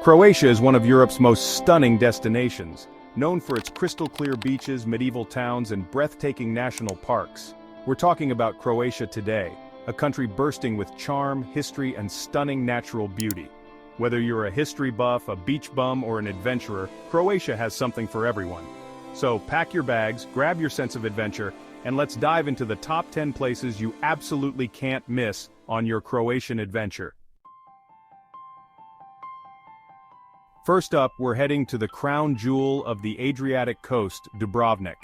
Croatia is one of Europe's most stunning destinations, known for its crystal-clear beaches, medieval towns, and breathtaking national parks. We're talking about Croatia today, a country bursting with charm, history, and stunning natural beauty. Whether you're a history buff, a beach bum, or an adventurer, Croatia has something for everyone. So pack your bags, grab your sense of adventure, and let's dive into the top 10 places you absolutely can't miss on your Croatian adventure. First up, we're heading to the crown jewel of the Adriatic coast, Dubrovnik.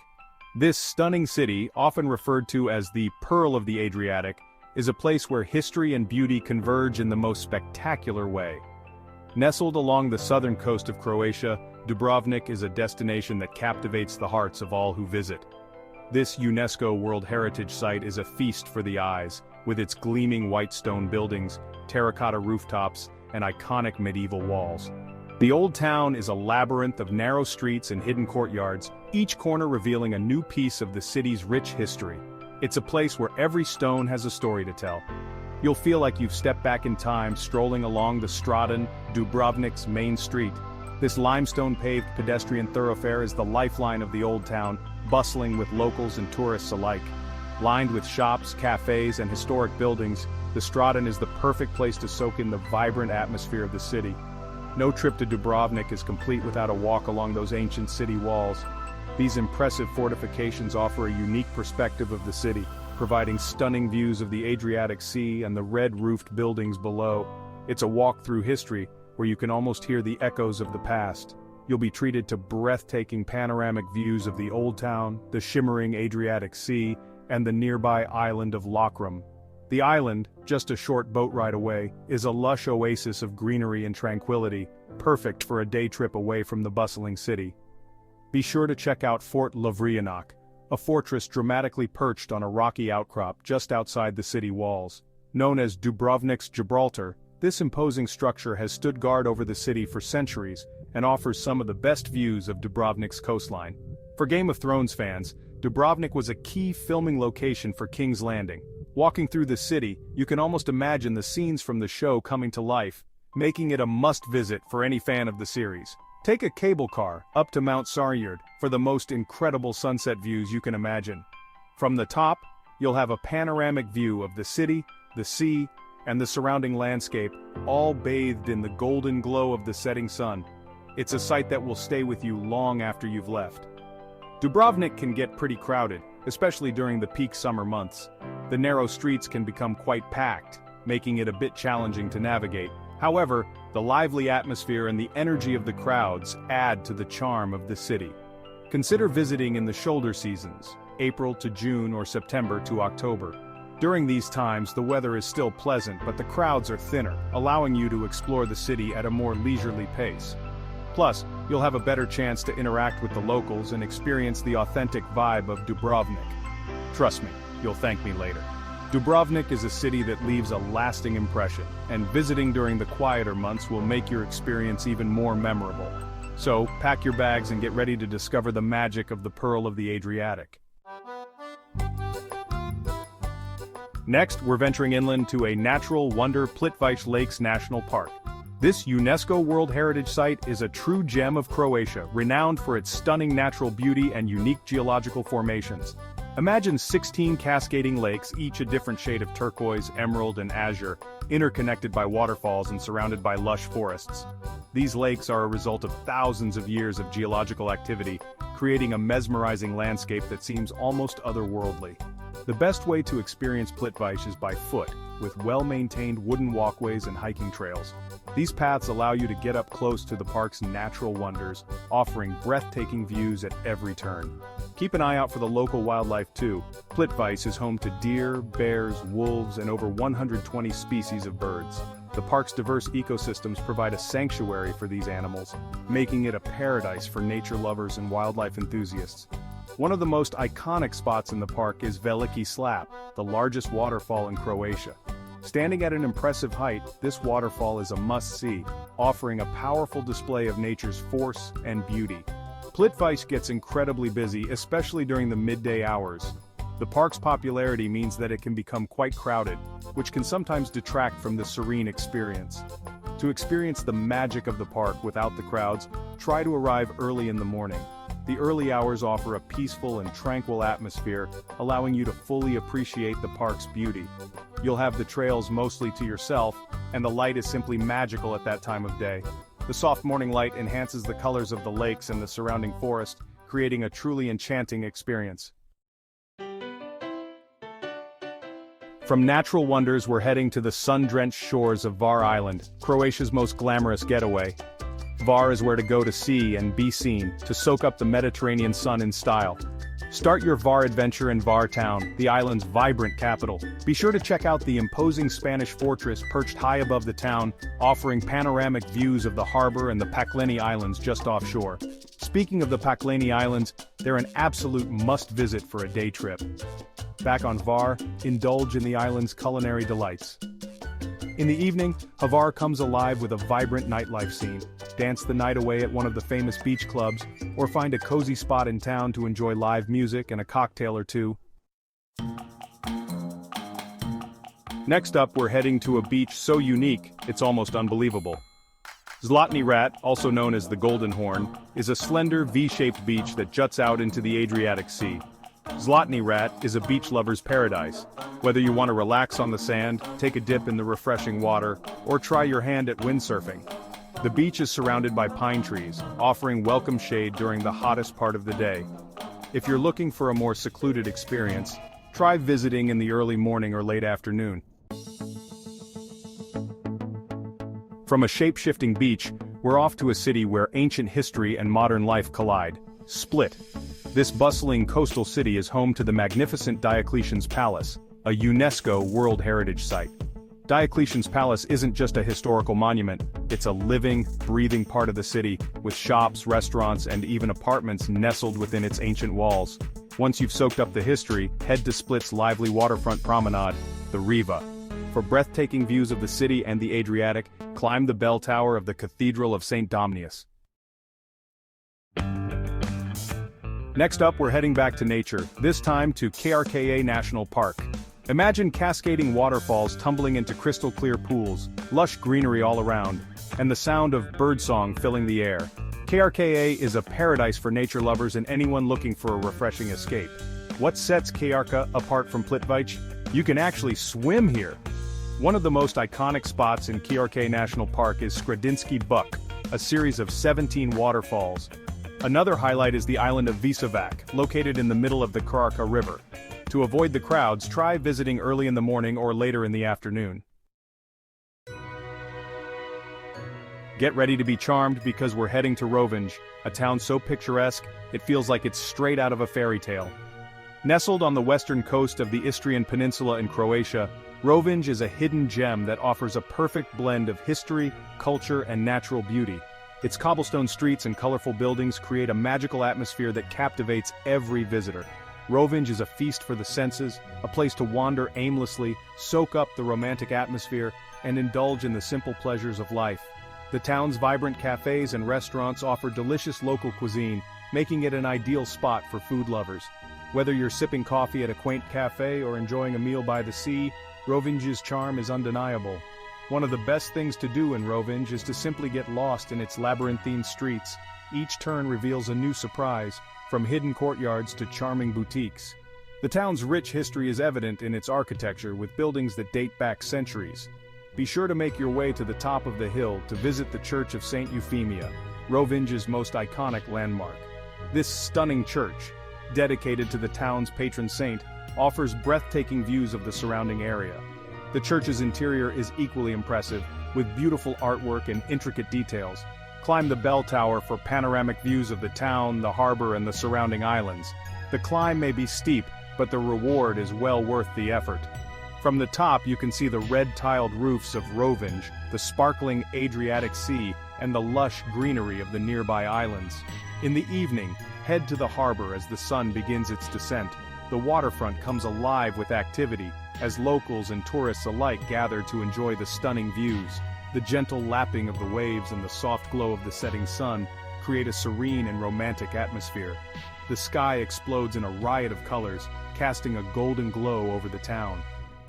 This stunning city, often referred to as the Pearl of the Adriatic, is a place where history and beauty converge in the most spectacular way. Nestled along the southern coast of Croatia, Dubrovnik is a destination that captivates the hearts of all who visit. This UNESCO World Heritage Site is a feast for the eyes, with its gleaming white stone buildings, terracotta rooftops, and iconic medieval walls. The Old Town is a labyrinth of narrow streets and hidden courtyards, each corner revealing a new piece of the city's rich history. It's a place where every stone has a story to tell. You'll feel like you've stepped back in time strolling along the Stradan, Dubrovnik's main street. This limestone-paved pedestrian thoroughfare is the lifeline of the Old Town, bustling with locals and tourists alike. Lined with shops, cafes, and historic buildings, the Stradan is the perfect place to soak in the vibrant atmosphere of the city. No trip to Dubrovnik is complete without a walk along those ancient city walls. These impressive fortifications offer a unique perspective of the city, providing stunning views of the Adriatic Sea and the red-roofed buildings below. It's a walk through history, where you can almost hear the echoes of the past. You'll be treated to breathtaking panoramic views of the Old Town, the shimmering Adriatic Sea, and the nearby island of Lokrum. The island, just a short boat ride away, is a lush oasis of greenery and tranquility, perfect for a day trip away from the bustling city. Be sure to check out Fort Lovrijenac, a fortress dramatically perched on a rocky outcrop just outside the city walls. Known as Dubrovnik's Gibraltar, this imposing structure has stood guard over the city for centuries and offers some of the best views of Dubrovnik's coastline. For Game of Thrones fans, Dubrovnik was a key filming location for King's Landing. Walking through the city, you can almost imagine the scenes from the show coming to life, making it a must-visit for any fan of the series. Take a cable car up to Mount Sarjard for the most incredible sunset views you can imagine. From the top, you'll have a panoramic view of the city, the sea, and the surrounding landscape, all bathed in the golden glow of the setting sun. It's a sight that will stay with you long after you've left. Dubrovnik can get pretty crowded, especially during the peak summer months. The narrow streets can become quite packed, making it a bit challenging to navigate. However, the lively atmosphere and the energy of the crowds add to the charm of the city. Consider visiting in the shoulder seasons, April to June or September to October. During these times, the weather is still pleasant, but the crowds are thinner, allowing you to explore the city at a more leisurely pace. Plus, you'll have a better chance to interact with the locals and experience the authentic vibe of Dubrovnik. Trust me, you'll thank me later. Dubrovnik is a city that leaves a lasting impression, and visiting during the quieter months will make your experience even more memorable. So, pack your bags and get ready to discover the magic of the Pearl of the Adriatic. Next, we're venturing inland to a natural wonder, Plitvice Lakes National Park. This UNESCO World Heritage Site is a true gem of Croatia, renowned for its stunning natural beauty and unique geological formations. Imagine 16 cascading lakes, each a different shade of turquoise, emerald, and azure, interconnected by waterfalls and surrounded by lush forests. These lakes are a result of thousands of years of geological activity, creating a mesmerizing landscape that seems almost otherworldly. The best way to experience Plitvice is by foot, with well-maintained wooden walkways and hiking trails. These paths allow you to get up close to the park's natural wonders, offering breathtaking views at every turn. Keep an eye out for the local wildlife too. Plitvice is home to deer, bears, wolves, and over 120 species of birds. The park's diverse ecosystems provide a sanctuary for these animals, making it a paradise for nature lovers and wildlife enthusiasts. One of the most iconic spots in the park is Veliki Slap, the largest waterfall in Croatia. Standing at an impressive height, this waterfall is a must-see, offering a powerful display of nature's force and beauty. Plitvice gets incredibly busy, especially during the midday hours. The park's popularity means that it can become quite crowded, which can sometimes detract from the serene experience. To experience the magic of the park without the crowds, try to arrive early in the morning. The early hours offer a peaceful and tranquil atmosphere, allowing you to fully appreciate the park's beauty. You'll have the trails mostly to yourself, and the light is simply magical at that time of day. The soft morning light enhances the colors of the lakes and the surrounding forest, creating a truly enchanting experience. From natural wonders, we're heading to the sun-drenched shores of Var Island, Croatia's most glamorous getaway. Var is where to go to see and be seen, to soak up the Mediterranean sun in style. Start your Var adventure in Var town, the island's vibrant capital. Be sure to check out the imposing Spanish fortress perched high above the town, offering panoramic views of the harbor and the Pakleni Islands just offshore. Speaking of the Pakleni Islands, they're an absolute must-visit for a day trip. Back on Var, indulge in the island's culinary delights. In the evening, Hvar comes alive with a vibrant nightlife scene. Dance the night away at one of the famous beach clubs, or find a cozy spot in town to enjoy live music and a cocktail or two. Next up, we're heading to a beach so unique, it's almost unbelievable. Zlatni Rat, also known as the Golden Horn, is a slender V-shaped beach that juts out into the Adriatic Sea. Zlatni Rat is a beach lover's paradise. Whether you want to relax on the sand, take a dip in the refreshing water, or try your hand at windsurfing. The beach is surrounded by pine trees, offering welcome shade during the hottest part of the day. If you're looking for a more secluded experience, try visiting in the early morning or late afternoon. From a shape-shifting beach, we're off to a city where ancient history and modern life collide, Split. This bustling coastal city is home to the magnificent Diocletian's Palace, a UNESCO World Heritage Site. Diocletian's Palace isn't just a historical monument, it's a living, breathing part of the city, with shops, restaurants, and even apartments nestled within its ancient walls. Once you've soaked up the history, head to Split's lively waterfront promenade, the Riva. For breathtaking views of the city and the Adriatic, climb the bell tower of the Cathedral of St. Domnius. Next up, we're heading back to nature, this time to Krka National Park. Imagine cascading waterfalls tumbling into crystal-clear pools, lush greenery all around, and the sound of birdsong filling the air. Krka is a paradise for nature lovers and anyone looking for a refreshing escape. What sets Krka apart from Plitvice? You can actually swim here! One of the most iconic spots in Krka National Park is Skredinsky Buk, a series of 17 waterfalls. Another highlight is the island of Visovac, located in the middle of the Krka River. To avoid the crowds, try visiting early in the morning or later in the afternoon. Get ready to be charmed because we're heading to Rovinj, a town so picturesque, it feels like it's straight out of a fairy tale. Nestled on the western coast of the Istrian Peninsula in Croatia, Rovinj is a hidden gem that offers a perfect blend of history, culture, and natural beauty. Its cobblestone streets and colorful buildings create a magical atmosphere that captivates every visitor. Rovinj is a feast for the senses, a place to wander aimlessly, soak up the romantic atmosphere, and indulge in the simple pleasures of life. The town's vibrant cafes and restaurants offer delicious local cuisine, making it an ideal spot for food lovers. Whether you're sipping coffee at a quaint cafe or enjoying a meal by the sea, Rovinj's charm is undeniable. One of the best things to do in Rovinj is to simply get lost in its labyrinthine streets. Each turn reveals a new surprise, from hidden courtyards to charming boutiques. The town's rich history is evident in its architecture, with buildings that date back centuries. Be sure to make your way to the top of the hill to visit the Church of St. Euphemia, Rovinj's most iconic landmark. This stunning church, dedicated to the town's patron saint, offers breathtaking views of the surrounding area. The church's interior is equally impressive, with beautiful artwork and intricate details. Climb the bell tower for panoramic views of the town, the harbor, and the surrounding islands. The climb may be steep, but the reward is well worth the effort. From the top you can see the red-tiled roofs of Rovinj, the sparkling Adriatic Sea, and the lush greenery of the nearby islands. In the evening, head to the harbor as the sun begins its descent. The waterfront comes alive with activity, as locals and tourists alike gather to enjoy the stunning views. The gentle lapping of the waves and the soft glow of the setting sun create a serene and romantic atmosphere. the sky explodes in a riot of colors, casting a golden glow over the town.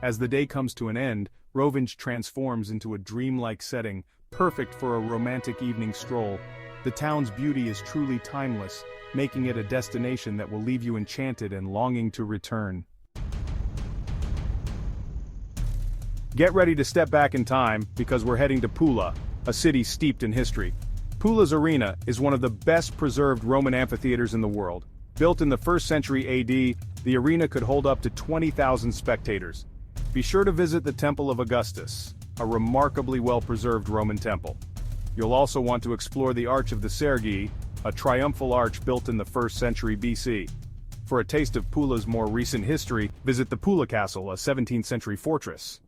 As the day comes to an end, Rovinj transforms into a dreamlike setting, perfect for a romantic evening stroll. The town's beauty is truly timeless, making it a destination that will leave you enchanted and longing to return. Get ready to step back in time, because we're heading to Pula, a city steeped in history. Pula's arena is one of the best preserved Roman amphitheaters in the world. Built in the 1st century AD, the arena could hold up to 20,000 spectators. Be sure to visit the Temple of Augustus, a remarkably well-preserved Roman temple. You'll also want to explore the Arch of the Sergi, a triumphal arch built in the 1st century BC. For a taste of Pula's more recent history, visit the Pula Castle, a 17th century fortress.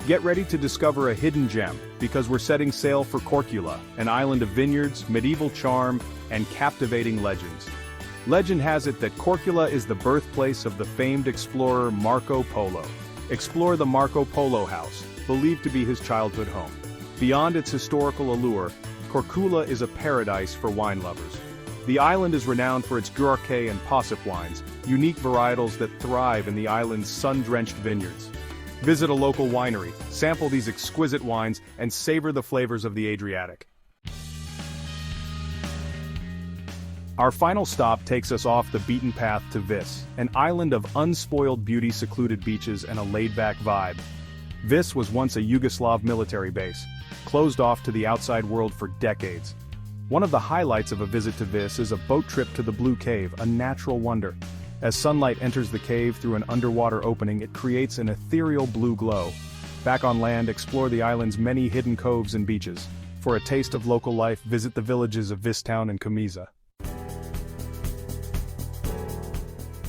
Get ready to discover a hidden gem, because we're setting sail for Korčula, an island of vineyards, medieval charm, and captivating legends. Legend has it that Korčula is the birthplace of the famed explorer Marco Polo. Explore the Marco Polo house, believed to be his childhood home. Beyond its historical allure, Korčula is a paradise for wine lovers. The island is renowned for its Gurke and Posip wines, unique varietals that thrive in the island's sun-drenched vineyards. Visit a local winery, sample these exquisite wines, and savor the flavors of the Adriatic. Our final stop takes us off the beaten path to Vis, an island of unspoiled beauty, secluded beaches, and a laid-back vibe. Vis was once a Yugoslav military base, closed off to the outside world for decades. One of the highlights of a visit to Vis is a boat trip to the Blue Cave, a natural wonder. As sunlight enters the cave through an underwater opening, it creates an ethereal blue glow. Back on land, explore the island's many hidden coves and beaches. For a taste of local life, visit the villages of Vistown and Komiža.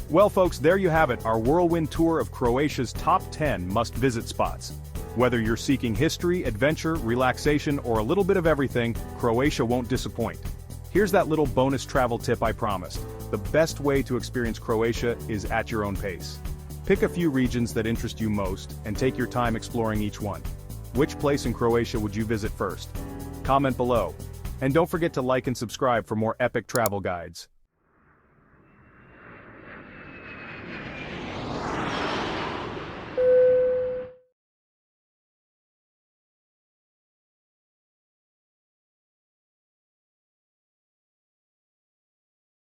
Well folks, there you have it, our whirlwind tour of Croatia's top 10 must-visit spots. Whether you're seeking history, adventure, relaxation, or a little bit of everything, Croatia won't disappoint. Here's that little bonus travel tip I promised. The best way to experience Croatia is at your own pace. Pick a few regions that interest you most, and take your time exploring each one. Which place in Croatia would you visit first? Comment below. And don't forget to like and subscribe for more epic travel guides.